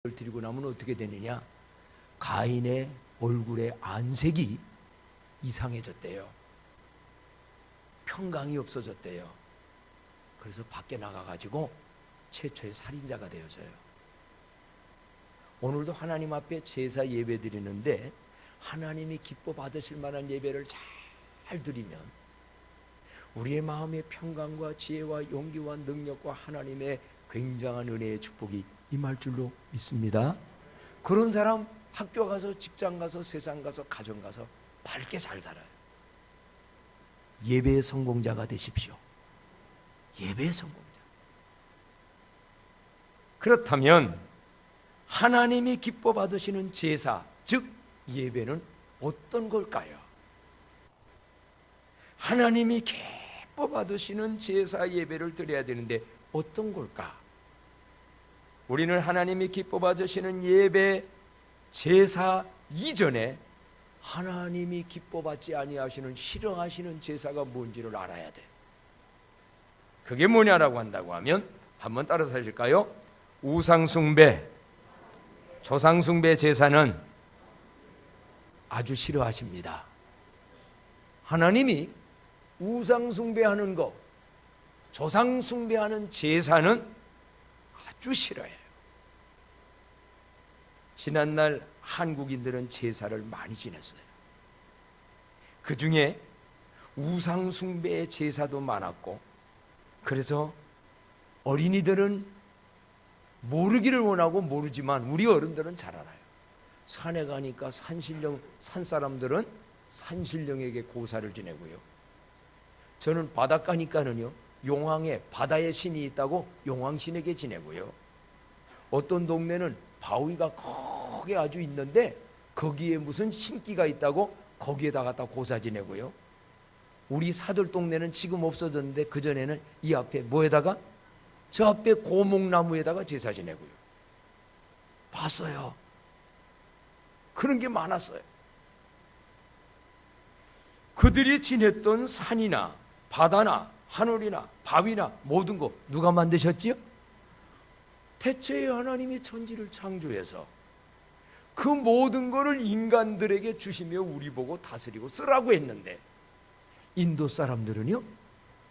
드리고 나면 어떻게 되느냐? 가인의 얼굴의 안색이 이상해졌대요. 평강이 없어졌대요. 그래서 밖에 나가가지고 최초의 살인자가 되어져요. 오늘도 하나님 앞에 제사 예배 드리는데 하나님이 기뻐 받으실 만한 예배를 잘 드리면 우리의 마음의 평강과 지혜와 용기와 능력과 하나님의 굉장한 은혜의 축복이 임할 줄로 믿습니다. 그런 사람 학교 가서 직장 가서 세상 가서 가정 가서 밝게 잘 살아요. 예배의 성공자가 되십시오. 예배의 성공자. 그렇다면 하나님이 기뻐 받으시는 제사, 즉 예배는 어떤 걸까요? 하나님이 기뻐 받으시는 제사 예배를 드려야 되는데 어떤 걸까? 우리는 하나님이 기뻐 받으시는 예배, 제사 이전에 하나님이 기뻐 받지 아니하시는 싫어하시는 제사가 뭔지를 알아야 돼. 그게 뭐냐라고 한다고 하면 한번 따라서 하실까요? 우상숭배, 조상숭배 제사는 아주 싫어하십니다. 하나님이 우상숭배하는 것, 조상숭배하는 제사는 아주 싫어해요. 지난날 한국인들은 제사를 많이 지냈어요. 그 중에 우상숭배의 제사도 많았고, 그래서 어린이들은 모르기를 원하고 모르지만 우리 어른들은 잘 알아요. 산에 가니까 산 사람들은 산신령에게 고사를 지내고요. 저는 바닷가니까는요, 용왕에 바다의 신이 있다고 용왕신에게 지내고요. 어떤 동네는 바위가 크게 아주 있는데 거기에 무슨 신기가 있다고 거기에다 갖다 고사 지내고요. 우리 사들 동네는 지금 없어졌는데 그전에는 이 앞에 뭐에다가? 저 앞에 고목나무에다가 제사 지내고요. 봤어요. 그런 게 많았어요. 그들이 지냈던 산이나 바다나 하늘이나 바위나 모든 거 누가 만드셨지요? 태초에 하나님이 천지를 창조해서 그 모든 것을 인간들에게 주시며 우리 보고 다스리고 쓰라고 했는데 인도 사람들은요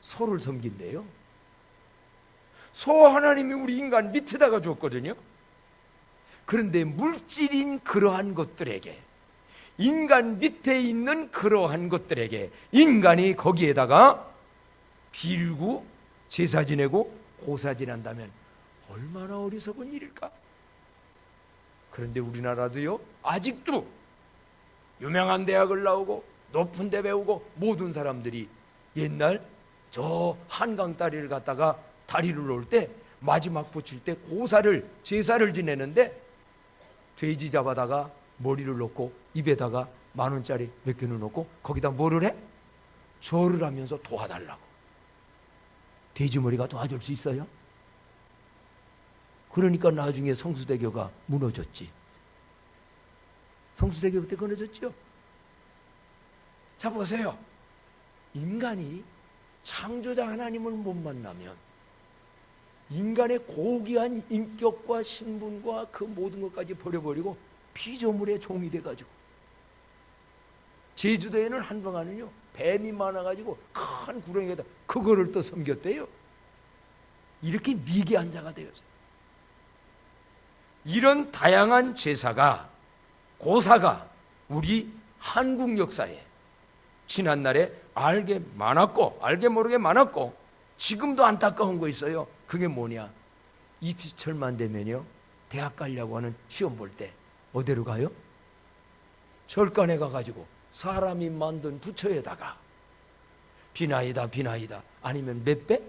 소를 섬긴대요. 소 하나님이 우리 인간 밑에다가 줬거든요. 그런데 물질인 그러한 것들에게, 인간 밑에 있는 그러한 것들에게 인간이 거기에다가 빌고 제사 지내고 고사 지낸다면 얼마나 어리석은 일일까? 그런데 우리나라도요 아직도 유명한 대학을 나오고 높은 데 배우고 모든 사람들이 옛날 저 한강 다리를 갔다가 다리를 놓을 때 마지막 붙일 때 고사를 제사를 지내는데 돼지 잡아다가 머리를 놓고 입에다가 10,000원짜리 몇 개는 놓고 거기다 뭐를 해? 절을 하면서 도와달라고. 돼지 머리가 도와줄 수 있어요? 그러니까 나중에 성수대교가 무너졌지. 성수대교 그때 끊어졌죠. 자 보세요. 인간이 창조자 하나님을 못 만나면 인간의 고귀한 인격과 신분과 그 모든 것까지 버려버리고 피조물의 종이 돼가지고, 제주도에는 한동안은요 뱀이 많아가지고 큰 구렁이에다 그거를 또 섬겼대요. 이렇게 미개한 자가 되었어요. 이런 다양한 제사가, 고사가 우리 한국 역사에 지난날에 알게 모르게 많았고 지금도 안타까운 거 있어요. 그게 뭐냐? 입시철만 되면요 대학 가려고 하는 시험 볼 때 어디로 가요? 절간에 가가지고 사람이 만든 부처에다가 비나이다 아니면 몇 배?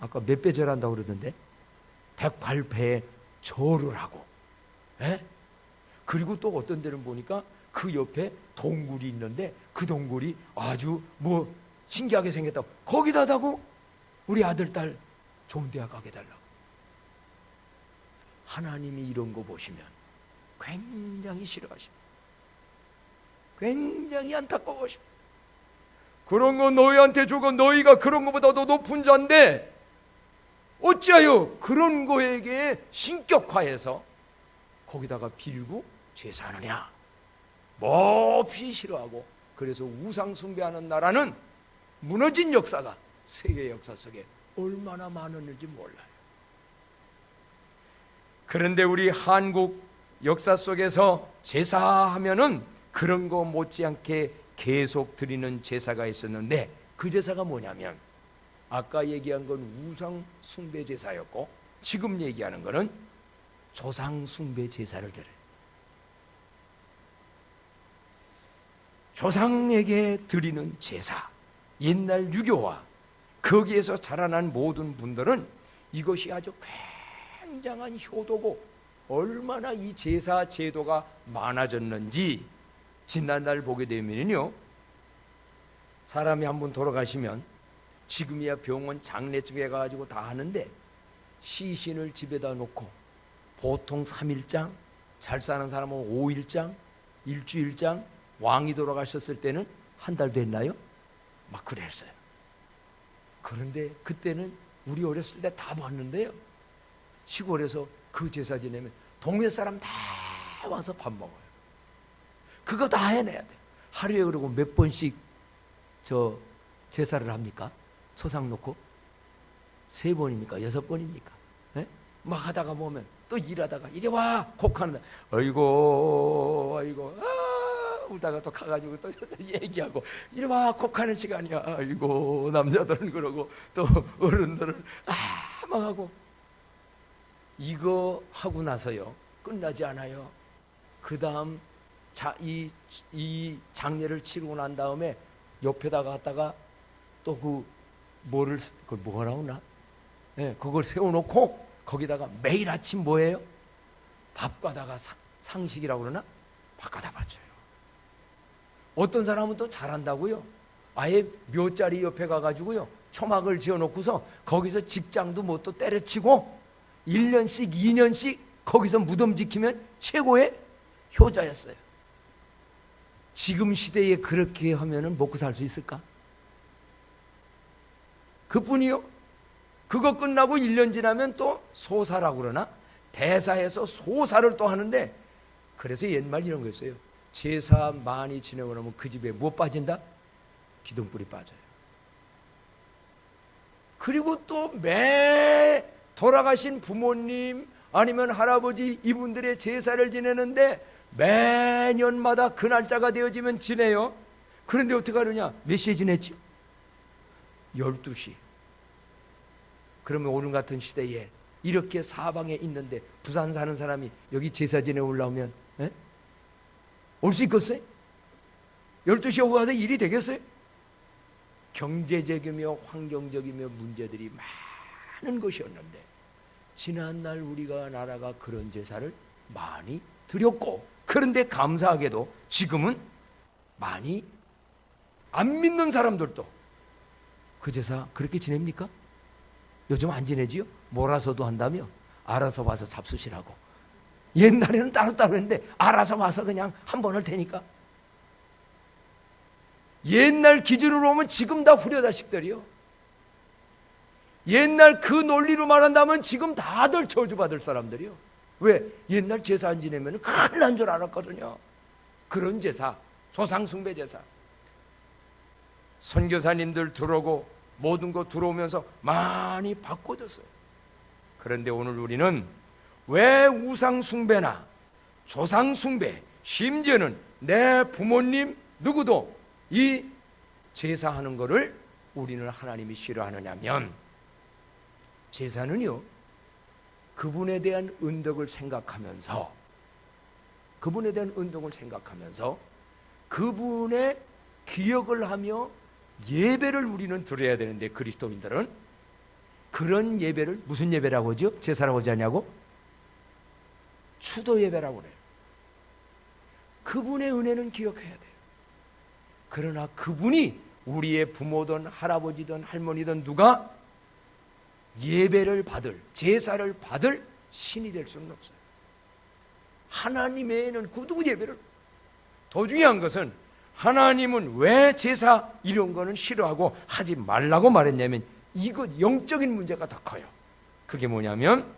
아까 몇 배 절한다고 그러던데 108배의 절을 하고, 그리고 또 어떤 데는 보니까 그 옆에 동굴이 있는데 그 동굴이 아주 신기하게 생겼다고 거기다다고 우리 아들 딸 좋은 대학 가게 달라고. 하나님이 이런 거 보시면 굉장히 싫어하십니다. 굉장히 안타까워하십니다. 그런 거 너희한테 주고 너희가 그런 것보다 더 높은 자인데 어찌하여 그런 거에게 신격화해서 거기다가 빌고 제사하느냐? 몹시 싫어하고, 그래서 우상 숭배하는 나라는 무너진 역사가 세계 역사 속에 얼마나 많았는지 몰라요. 그런데 우리 한국 역사 속에서 제사하면은 그런 거 못지않게 계속 드리는 제사가 있었는데, 그 제사가 뭐냐면 아까 얘기한 건 우상 숭배 제사였고, 지금 얘기하는 거는 조상 숭배 제사를 드려요. 조상에게 드리는 제사, 옛날 유교와 거기에서 자라난 모든 분들은 이것이 아주 굉장한 효도고, 얼마나 이 제사 제도가 많아졌는지 지난날 보게 되면요, 사람이 한 분 돌아가시면 지금이야 병원 장례집에 가가지고 다 하는데, 시신을 집에다 놓고 보통 3일장, 잘 사는 사람은 5일장, 일주일장, 왕이 돌아가셨을 때는 한 달 됐나요? 막 그랬어요. 그런데 그때는 우리 어렸을 때 다 봤는데요, 시골에서 그 제사 지내면 동네 사람 다 와서 밥 먹어요. 그거 다 해내야 돼. 하루에 그러고 몇 번씩 저 제사를 합니까? 초상 놓고 3번입니까? 6번입니까? 네? 막 하다가 보면 또 일하다가 이리 와 곡하는데, 아이고 울다가 또 가가지고 또 얘기하고, 이리 와 곡하는 시간이야. 아이고 남자들은 그러고 또 어른들은 막 하고, 이거 하고 나서요 끝나지 않아요. 그 다음 이 장례를 치르고 난 다음에 옆에다가 갖다가 또 그걸 뭐라고 하나? 네, 그걸 세워놓고 거기다가 매일 아침 뭐예요? 밥 가다가 상식이라고 그러나? 밥 가다 바쳐요. 어떤 사람은 또 잘한다고요. 아예 묘자리 옆에 가가지고요 초막을 지어놓고서 거기서 직장도 뭐 또 때려치고 1년씩 2년씩 거기서 무덤 지키면 최고의 효자였어요. 지금 시대에 그렇게 하면은 먹고 살 수 있을까? 그뿐이요. 그거 끝나고 1년 지나면 또 소사라고 그러나? 대사에서 소사를 또 하는데, 그래서 옛말 이런 거 있어요. 제사 많이 지내고 나면 그 집에 뭐 빠진다? 기둥불이 빠져요. 그리고 또 매 돌아가신 부모님 아니면 할아버지 이분들의 제사를 지내는데 매년마다 그 날짜가 되어지면 지내요. 그런데 어떻게 하느냐? 몇 시에 지냈죠? 12시. 그러면 오늘 같은 시대에 이렇게 사방에 있는데 부산 사는 사람이 여기 제사 지내고 올라오면 올 수 있겠어요? 12시에 오고 가서 일이 되겠어요? 경제적이며 환경적이며 문제들이 많은 것이었는데, 지난날 우리가 나라가 그런 제사를 많이 드렸고, 그런데 감사하게도 지금은 많이 안 믿는 사람들도 그 제사 그렇게 지냅니까? 요즘 안 지내지요? 몰아서도 한다며 알아서 와서 잡수시라고. 옛날에는 따로따로 했는데 알아서 와서 그냥 한 번 할 테니까. 옛날 기준으로 보면 지금 다 후려자식들이요. 옛날 그 논리로 말한다면 지금 다들 저주받을 사람들이요. 왜? 옛날 제사 안 지내면 큰일 난 줄 알았거든요. 그런 제사, 조상숭배 제사. 선교사님들 들어오고 모든 거 들어오면서 많이 바꿔졌어요. 그런데 오늘 우리는 왜 우상숭배나 조상숭배, 심지어는 내 부모님 누구도 이 제사하는 것을 우리는 하나님이 싫어하느냐면, 제사는요 그분에 대한 은덕을 생각하면서 그분의 기억을 하며 예배를 우리는 드려야 되는데, 그리스도인들은 그런 예배를 무슨 예배라고 하죠? 제사라고 하지 않냐고? 추도 예배라고 그래요. 그분의 은혜는 기억해야 돼요. 그러나 그분이 우리의 부모든 할아버지든 할머니든 누가 예배를 받을, 제사를 받을 신이 될 수는 없어요. 하나님 외에는 그 누구 예배를. 더 중요한 것은 하나님은 왜 제사 이런 거는 싫어하고 하지 말라고 말했냐면, 이것 영적인 문제가 더 커요. 그게 뭐냐면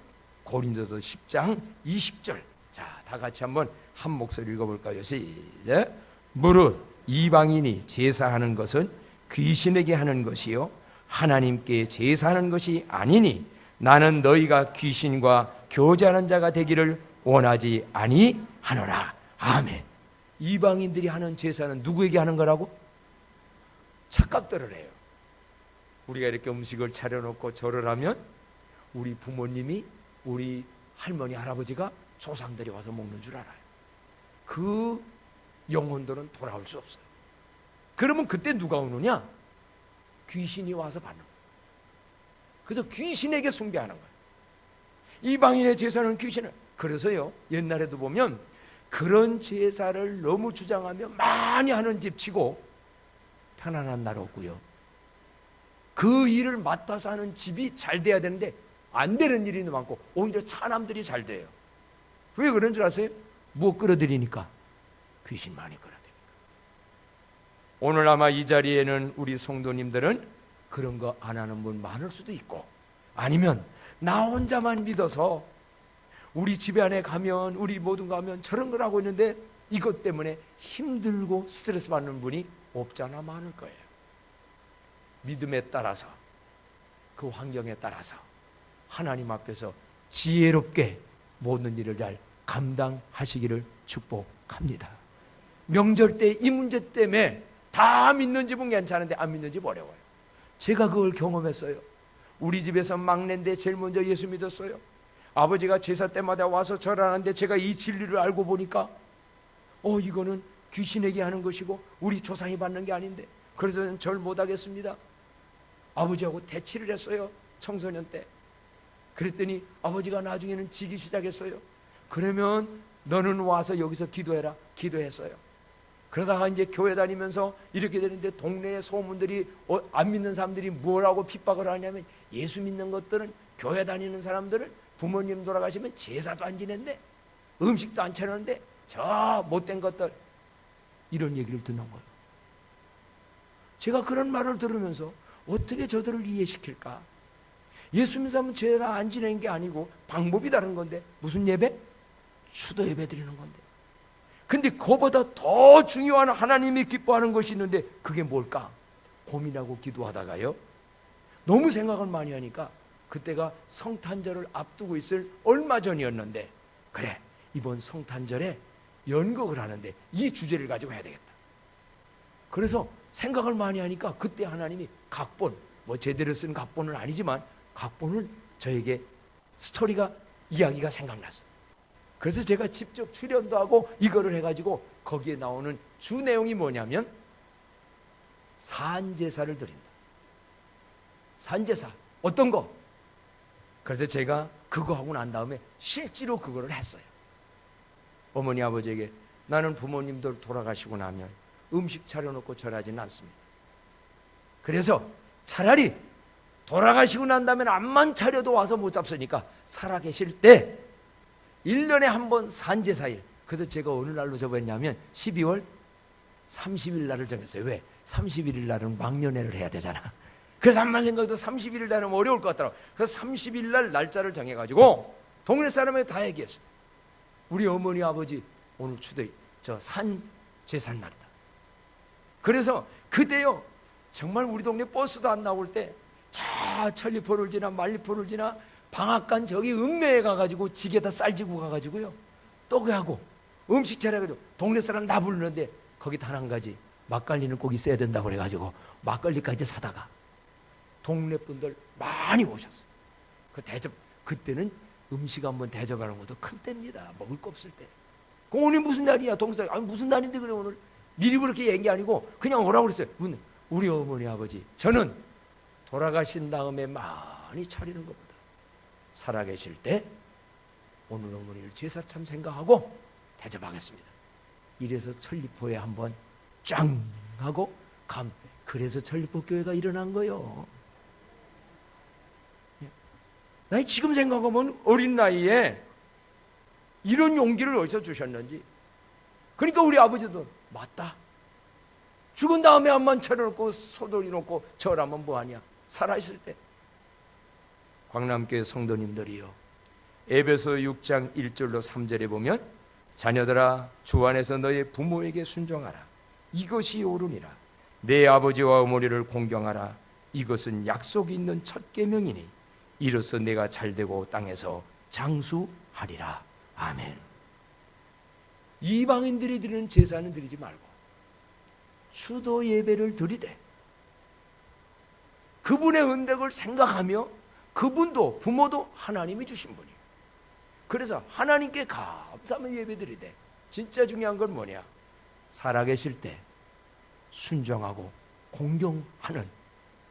고린도서 10장 20절. 자, 다 같이 한번 한 목소리 읽어볼까요? 시작. 무릇 이방인이 제사하는 것은 귀신에게 하는 것이요 하나님께 제사하는 것이 아니니 나는 너희가 귀신과 교제하는 자가 되기를 원하지 아니하노라. 아멘. 이방인들이 하는 제사는 누구에게 하는 거라고? 착각들을 해요. 우리가 이렇게 음식을 차려놓고 절을 하면 우리 부모님이, 우리 할머니, 할아버지가, 조상들이 와서 먹는 줄 알아요. 그 영혼들은 돌아올 수 없어요. 그러면 그때 누가 오느냐? 귀신이 와서 받는 거예요. 그래서 귀신에게 숭배하는 거예요. 이방인의 제사는 귀신을. 그래서요, 옛날에도 보면 그런 제사를 너무 주장하며 많이 하는 집 치고 편안한 날 없고요, 그 일을 맡아서 하는 집이 잘 돼야 되는데 안 되는 일이 많고 오히려 차남들이 잘 돼요. 왜 그런 줄 아세요? 무엇 끌어들이니까? 귀신 많이 끌어들이니까. 오늘 아마 이 자리에는 우리 성도님들은 그런 거 안 하는 분 많을 수도 있고, 아니면 나 혼자만 믿어서 우리 집에 안에 가면, 우리 모든 가면 저런 걸 하고 있는데 이것 때문에 힘들고 스트레스 받는 분이 없잖아 많을 거예요. 믿음에 따라서, 그 환경에 따라서 하나님 앞에서 지혜롭게 모든 일을 잘 감당하시기를 축복합니다. 명절 때 이 문제 때문에 다 믿는 집은 괜찮은데 안 믿는 집 어려워요. 제가 그걸 경험했어요. 우리 집에서 막내인데 제일 먼저 예수 믿었어요. 아버지가 제사 때마다 와서 절하는데 제가 이 진리를 알고 보니까 이거는 귀신에게 하는 것이고 우리 조상이 받는 게 아닌데, 그래서 저는 절 못하겠습니다. 아버지하고 대치를 했어요. 청소년 때. 그랬더니 아버지가 나중에는 지기 시작했어요. 그러면 너는 와서 여기서 기도해라. 기도했어요. 그러다가 이제 교회 다니면서 이렇게 되는데 동네의 소문들이, 안 믿는 사람들이 뭐라고 핍박을 하냐면, 예수 믿는 것들은, 교회 다니는 사람들은 부모님 돌아가시면 제사도 안 지낸대, 음식도 안 차렸는데 저 못된 것들, 이런 얘기를 듣는 거예요. 제가 그런 말을 들으면서 어떻게 저들을 이해시킬까? 예수 믿는 사람은 제사 안 지내는 게 아니고 방법이 다른 건데, 무슨 예배? 수도 예배 드리는 건데. 근데 그보다 더 중요한 하나님이 기뻐하는 것이 있는데 그게 뭘까? 고민하고 기도하다가요, 너무 생각을 많이 하니까 그때가 성탄절을 앞두고 있을 얼마 전이었는데, 그래, 이번 성탄절에 연극을 하는데 이 주제를 가지고 해야 되겠다. 그래서 생각을 많이 하니까 그때 하나님이 각본, 뭐 제대로 쓴 각본은 아니지만 각본을 저에게, 스토리가, 이야기가 생각났어요. 그래서 제가 직접 출연도 하고 이거를 해가지고 거기에 나오는 주 내용이 뭐냐면 산제사를 드린다. 산제사 어떤 거? 그래서 제가 그거 하고 난 다음에 실제로 그거를 했어요. 어머니 아버지에게, 나는 부모님들 돌아가시고 나면 음식 차려놓고 절하지는 않습니다. 그래서 차라리 돌아가시고 난 다음에 암만 차려도 와서 못 잡수니까 살아계실 때 1년에 한 번 산제사일. 그래서 제가 어느 날로 정했냐면 12월 30일 날을 정했어요. 왜? 31일 날은 막년회를 해야 되잖아. 그래서 한만 생각해도 31일 날은 어려울 것 같더라고. 그래서 30일 날 날짜를 정해가지고 동네 사람에게 다 얘기했어요. 우리 어머니 아버지 오늘 추도이 저 산제산 날이다. 그래서 그때요, 정말 우리 동네 버스도 안 나올 때 자 천리포를 지나 말리포를 지나 방앗간 저기 읍내에 가가지고 지게다 쌀지고 가가지고요, 떡에 하고 음식 차려가지고 동네 사람 다 부르는데 거기 단 한 가지, 막걸리는 꼭 있어야 된다고 그래가지고 막걸리까지 사다가 동네 분들 많이 오셨어요. 그 대접, 그때는 음식 한번 대접하는 것도 큰 때입니다. 먹을 거 없을 때. 오늘 무슨 날이야? 동생, 아니 무슨 날인데 그래 오늘? 미리 그렇게 얘기 아니고 그냥 오라고 그랬어요. 우리 어머니 아버지, 저는 돌아가신 다음에 많이 차리는 것보다 살아계실 때 오늘 어머니를 제사 참 생각하고 대접하겠습니다. 이래서 천리포에 한번 짱 하고 그래서 천리포 교회가 일어난 거예요. 나 지금 생각하면 어린 나이에 이런 용기를 어디서 주셨는지. 그러니까 우리 아버지도 맞다. 죽은 다음에 암만 차려놓고 소돌이 놓고 절하면 뭐하냐. 살아있을 때. 광남교회 성도님들이요, 에베소 6장 1절로 3절에 보면 자녀들아 주 안에서 너의 부모에게 순종하라. 이것이 옳으니라. 내 아버지와 어머니를 공경하라. 이것은 약속이 있는 첫 계명이니 이로써 내가 잘되고 땅에서 장수하리라. 아멘. 이방인들이 드리는 제사는 드리지 말고 수도 예배를 드리되 그분의 은덕을 생각하며, 그분도 부모도 하나님이 주신 분이에요. 그래서 하나님께 감사하며 예배 드리되, 진짜 중요한 건 뭐냐? 살아계실 때 순종하고 공경하는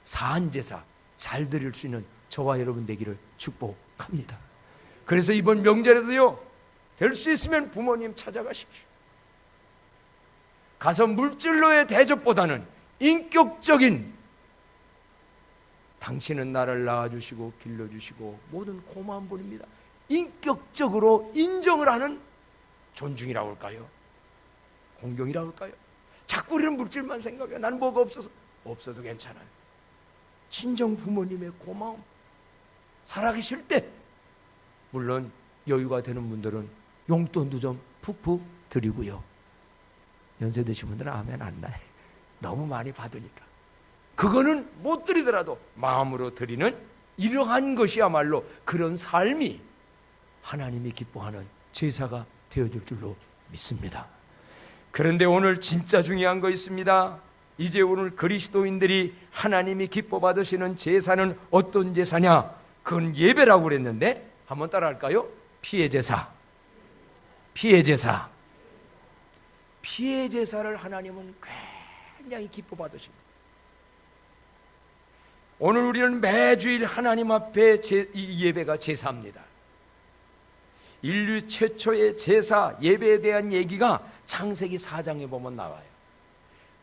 사한 제사 잘 드릴 수 있는 저와 여러분 되기를 축복합니다. 그래서 이번 명절에도요, 될 수 있으면 부모님 찾아가십시오. 가서 물질로의 대접보다는 인격적인, 당신은 나를 낳아주시고 길러주시고 모든 고마운 분입니다, 인격적으로 인정을 하는 존중이라고 할까요? 공경이라고 할까요? 자꾸 우리는 물질만 생각해. 나는 뭐가 없어서. 없어도 괜찮아요. 친정 부모님의 고마움, 살아계실 때, 물론 여유가 되는 분들은 용돈도 좀 푹푹 드리고요. 연세 드신 분들은 아멘 안 나요. 너무 많이 받으니까. 그거는 못 드리더라도 마음으로 드리는 이러한 것이야말로 그런 삶이 하나님이 기뻐하는 제사가 되어줄 줄로 믿습니다. 그런데 오늘 진짜 중요한 거 있습니다. 이제 오늘 그리스도인들이 하나님이 기뻐 받으시는 제사는 어떤 제사냐? 그건 예배라고 그랬는데 한번 따라할까요? 피해 제사. 피해 제사. 피해 제사를 하나님은 굉장히 기뻐 받으십니다. 오늘 우리는 매주일 하나님 앞에 이 예배가 제사입니다. 인류 최초의 제사 예배에 대한 얘기가 창세기 4장에 보면 나와요.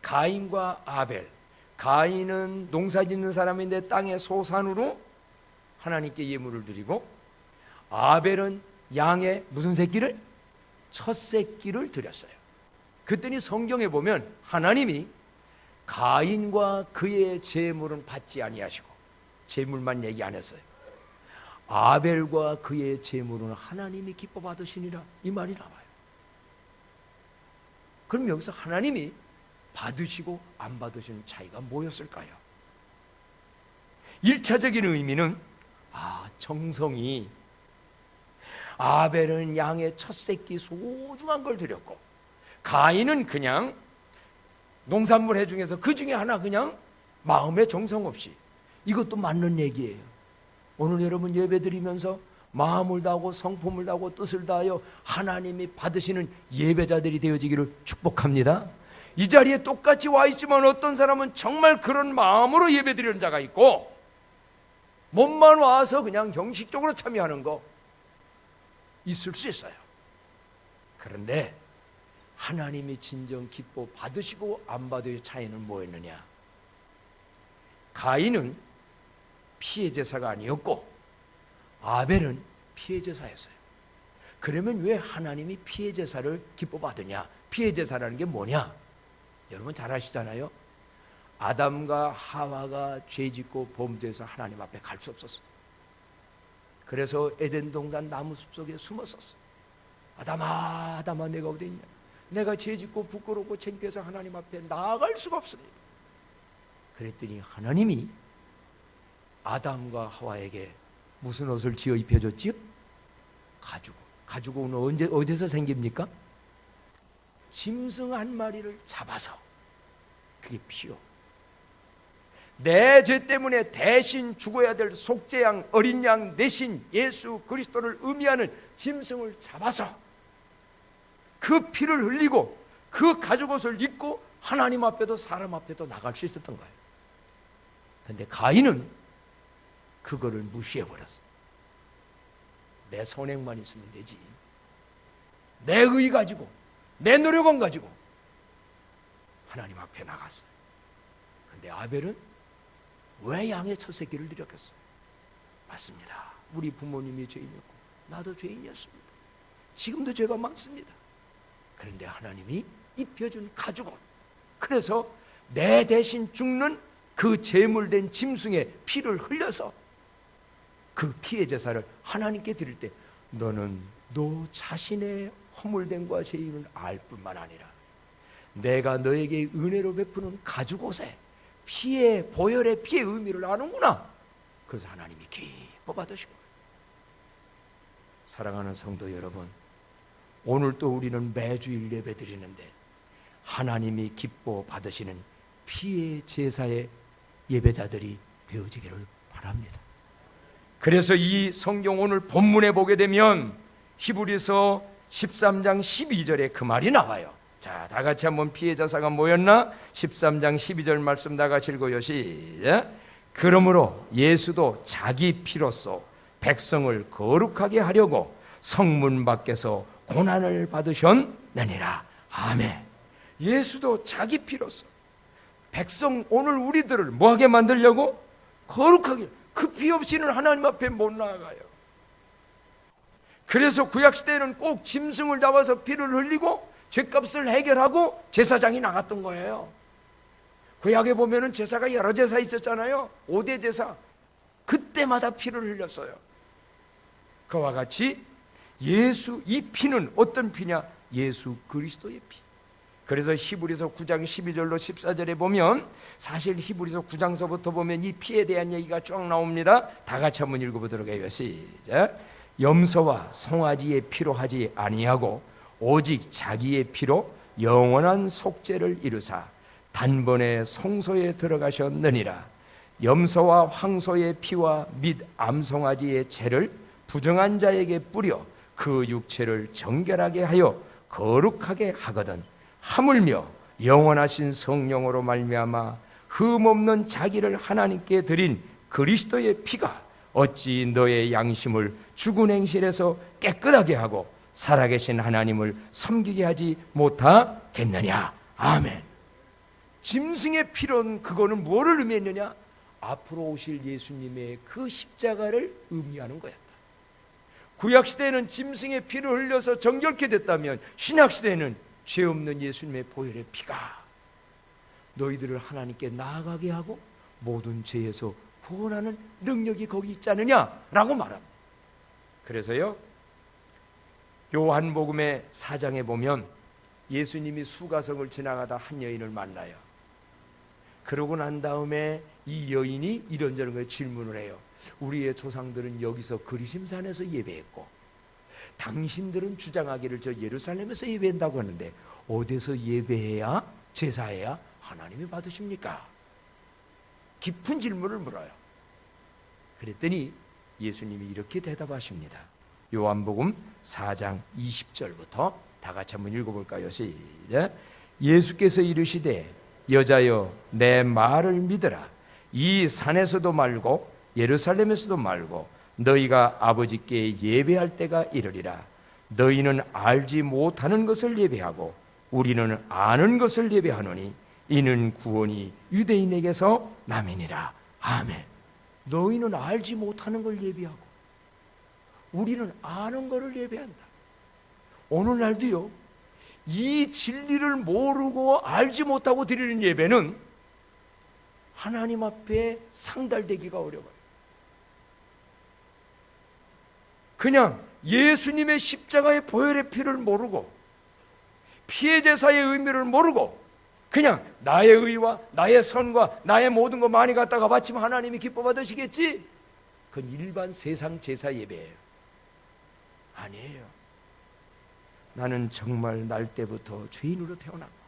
가인과 아벨. 가인은 농사 짓는 사람인데 땅의 소산으로 하나님께 예물을 드리고, 아벨은 양의 무슨 새끼를? 첫 새끼를 드렸어요. 그랬더니 성경에 보면 하나님이 가인과 그의 제물은 받지 아니하시고, 제물만 얘기 안 했어요. 아벨과 그의 제물은 하나님이 기뻐 받으시니라, 이 말이 나와요. 그럼 여기서 하나님이 받으시고 안 받으시는 차이가 뭐였을까요? 1차적인 의미는 정성이, 아벨은 양의 첫 새끼 소중한 걸 드렸고, 가인은 그냥 농산물 해 중에서 그 중에 하나 그냥 마음의 정성 없이. 이것도 맞는 얘기예요. 오늘 여러분 예배 드리면서 마음을 다하고 성품을 다하고 뜻을 다하여 하나님이 받으시는 예배자들이 되어지기를 축복합니다. 이 자리에 똑같이 와 있지만 어떤 사람은 정말 그런 마음으로 예배 드리는 자가 있고, 몸만 와서 그냥 형식적으로 참여하는 거 있을 수 있어요. 그런데 하나님이 진정 기뻐 받으시고 안 받으의 차이는 뭐였느냐? 가인은 피해 제사가 아니었고 아벨은 피해 제사였어요. 그러면 왜 하나님이 피해 제사를 기뻐 받으냐? 피해 제사라는 게 뭐냐? 여러분 잘 아시잖아요. 아담과 하와가 죄짓고 범죄해서 하나님 앞에 갈 수 없었어요. 그래서 에덴 동산 나무 숲속에 숨었었어요. 아담아, 아담아, 내가 어디 있냐? 내가 죄짓고 부끄럽고 창피해서 하나님 앞에 나아갈 수가 없습니다. 그랬더니 하나님이 아담과 하와에게 무슨 옷을 지어 입혀줬지요? 가죽은 어디서 생깁니까? 짐승 한 마리를 잡아서, 그게 피요. 내 죄 때문에 대신 죽어야 될 속죄양, 어린 양 대신 예수 그리스도를 의미하는 짐승을 잡아서 그 피를 흘리고 그 가죽옷을 입고 하나님 앞에도 사람 앞에도 나갈 수 있었던 거예요. 그런데 가인은 그거를 무시해버렸어. 내 선행만 있으면 되지, 내 의 가지고 내 노력은 가지고 하나님 앞에 나갔어요. 그런데 아벨은 왜 양의 첫 새끼를 드렸겠어요? 맞습니다. 우리 부모님이 죄인이었고 나도 죄인이었습니다. 지금도 죄가 많습니다. 그런데 하나님이 입혀준 가죽옷, 그래서 내 대신 죽는 그 제물된 짐승의 피를 흘려서 그 피의 제사를 하나님께 드릴 때 너는 너 자신의 허물됨과 죄인을 알 뿐만 아니라 내가 너에게 은혜로 베푸는 가죽옷에 피의 보혈의 피의 의미를 아는구나. 그래서 하나님이 기뻐 받으신 거예요. 사랑하는 성도 여러분, 오늘 또 우리는 매주일 예배 드리는데 하나님이 기뻐 받으시는 피의 제사의 예배자들이 되어지기를 바랍니다. 그래서 이 성경 오늘 본문에 보게 되면 히브리서 13장 12절에 그 말이 나와요. 자, 다 같이 한번 피의 제사가 뭐였나? 13장 12절 말씀 다 같이 읽어요. 시작. 그러므로 예수도 자기 피로써 백성을 거룩하게 하려고 성문 밖에서 고난을 받으셨느니라. 아멘. 예수도 자기 피로써 백성, 오늘 우리들을 뭐하게 만들려고? 거룩하게. 그 피 없이는 하나님 앞에 못 나아가요. 그래서 구약시대에는 꼭 짐승을 잡아서 피를 흘리고 죄값을 해결하고 제사장이 나갔던 거예요. 구약에 보면은 제사가 여러 제사 있었잖아요. 5대 제사. 그때마다 피를 흘렸어요. 그와 같이 예수, 이 피는 어떤 피냐? 예수 그리스도의 피. 그래서 히브리서 9장 12절로 14절에 보면 사실 히브리서 9장서부터 보면 이 피에 대한 얘기가 쭉 나옵니다. 다 같이 한번 읽어보도록 해요. 시작. 염소와 송아지의 피로 하지 아니하고 오직 자기의 피로 영원한 속죄를 이루사 단번에 성소에 들어가셨느니라. 염소와 황소의 피와 및 암송아지의 채를 부정한 자에게 뿌려 그 육체를 정결하게 하여 거룩하게 하거든 하물며 영원하신 성령으로 말미암아 흠없는 자기를 하나님께 드린 그리스도의 피가 어찌 너의 양심을 죽은 행실에서 깨끗하게 하고 살아계신 하나님을 섬기게 하지 못하겠느냐. 아멘. 짐승의 피론, 그거는 뭐를 의미했느냐? 앞으로 오실 예수님의 그 십자가를 의미하는 거였다. 구약시대에는 짐승의 피를 흘려서 정결케 됐다면 신약시대에는 죄 없는 예수님의 보혈의 피가 너희들을 하나님께 나아가게 하고 모든 죄에서 구원하는 능력이 거기 있지 않느냐라고 말합니다. 그래서요, 요한복음의 4장에 보면 예수님이 수가성을 지나가다 한 여인을 만나요. 그러고 난 다음에 이 여인이 이런저런 질문을 해요. 우리의 조상들은 여기서 그리심산에서 예배했고 당신들은 주장하기를 저 예루살렘에서 예배한다고 하는데 어디서 예배해야, 제사해야 하나님이 받으십니까? 깊은 질문을 물어요. 그랬더니 예수님이 이렇게 대답하십니다. 요한복음 4장 20절부터 다 같이 한번 읽어볼까요? 시작. 예수께서 이르시되 여자여 내 말을 믿으라. 이 산에서도 말고 예루살렘에서도 말고 너희가 아버지께 예배할 때가 이르리라. 너희는 알지 못하는 것을 예배하고 우리는 아는 것을 예배하노니 이는 구원이 유대인에게서 남이니라. 아멘. 너희는 알지 못하는 걸 예배하고 우리는 아는 것을 예배한다. 오늘날도요, 이 진리를 모르고 알지 못하고 드리는 예배는 하나님 앞에 상달되기가 어려워요. 그냥 예수님의 십자가의 보혈의 피를 모르고 피의 제사의 의미를 모르고 그냥 나의 의와 나의 선과 나의 모든 거 많이 갖다가 바치면 하나님이 기뻐 받으시겠지? 그건 일반 세상 제사 예배예요. 아니에요. 나는 정말 날 때부터 죄인으로 태어났고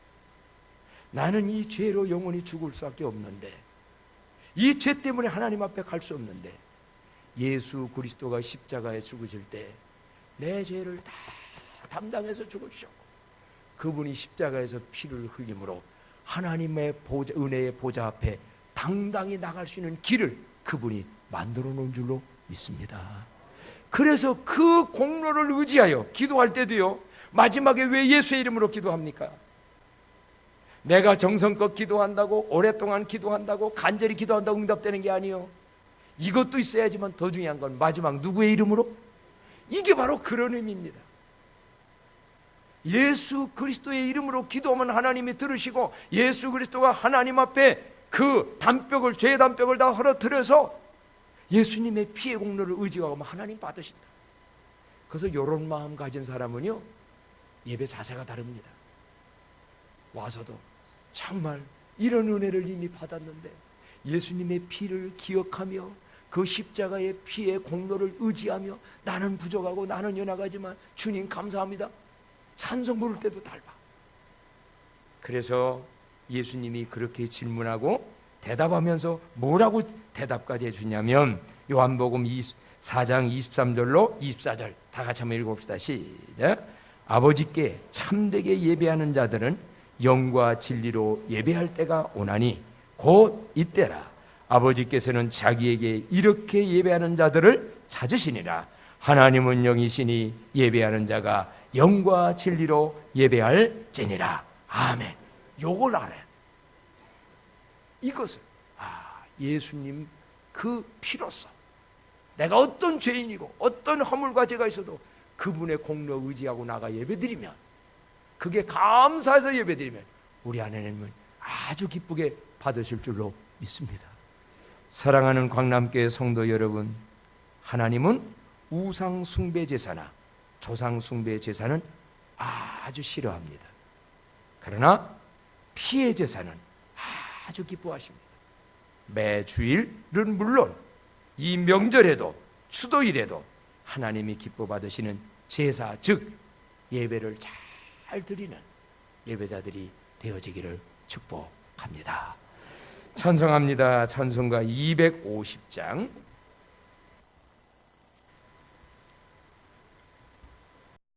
나는 이 죄로 영원히 죽을 수밖에 없는데 이 죄 때문에 하나님 앞에 갈 수 없는데 예수 그리스도가 십자가에 죽으실 때 내 죄를 다 담당해서 죽으셨고 그분이 십자가에서 피를 흘림으로 하나님의 보좌, 은혜의 보좌 앞에 당당히 나갈 수 있는 길을 그분이 만들어 놓은 줄로 믿습니다. 그래서 그 공로를 의지하여 기도할 때도요, 마지막에 왜 예수의 이름으로 기도합니까? 내가 정성껏 기도한다고, 오랫동안 기도한다고, 간절히 기도한다고 응답되는 게 아니에요. 이것도 있어야지만 더 중요한 건 마지막 누구의 이름으로? 이게 바로 그런 의미입니다. 예수 그리스도의 이름으로 기도하면 하나님이 들으시고 예수 그리스도가 하나님 앞에 그 담벽을, 죄의 담벽을 다 헐어뜨려서 예수님의 피의 공로를 의지하고 하나님 받으신다. 그래서 이런 마음 가진 사람은요, 예배 자세가 다릅니다. 와서도 정말 이런 은혜를 이미 받았는데 예수님의 피를 기억하며 그 십자가의 피의 공로를 의지하며 나는 부족하고 나는 연약하지만 주님 감사합니다. 찬송 부를 때도 닮아. 그래서 예수님이 그렇게 질문하고 대답하면서 뭐라고 대답까지 해주냐면 요한복음 4장 23절로 24절 다 같이 한번 읽어봅시다. 시작. 아버지께 참되게 예배하는 자들은 영과 진리로 예배할 때가 오나니 곧 이때라. 아버지께서는 자기에게 이렇게 예배하는 자들을 찾으시니라. 하나님은 영이시니 예배하는 자가 영과 진리로 예배할지니라. 아멘. 요걸 알아야 돼. 이것을 예수님 그 피로써 내가 어떤 죄인이고 어떤 허물과 죄가 있어도 그분의 공로 의지하고 나가 예배드리면, 그게 감사해서 예배드리면 우리 하나님은 아주 기쁘게 받으실 줄로 믿습니다. 사랑하는 광남교회 성도 여러분, 하나님은 우상 숭배 제사나 조상 숭배 제사는 아주 싫어합니다. 그러나 피의 제사는 아주 기뻐하십니다. 매 주일은 물론 이 명절에도 추도일에도 하나님이 기뻐 받으시는 제사, 즉 예배를 잘 드리는 예배자들이 되어지기를 축복합니다. 찬송합니다. 찬송가 250장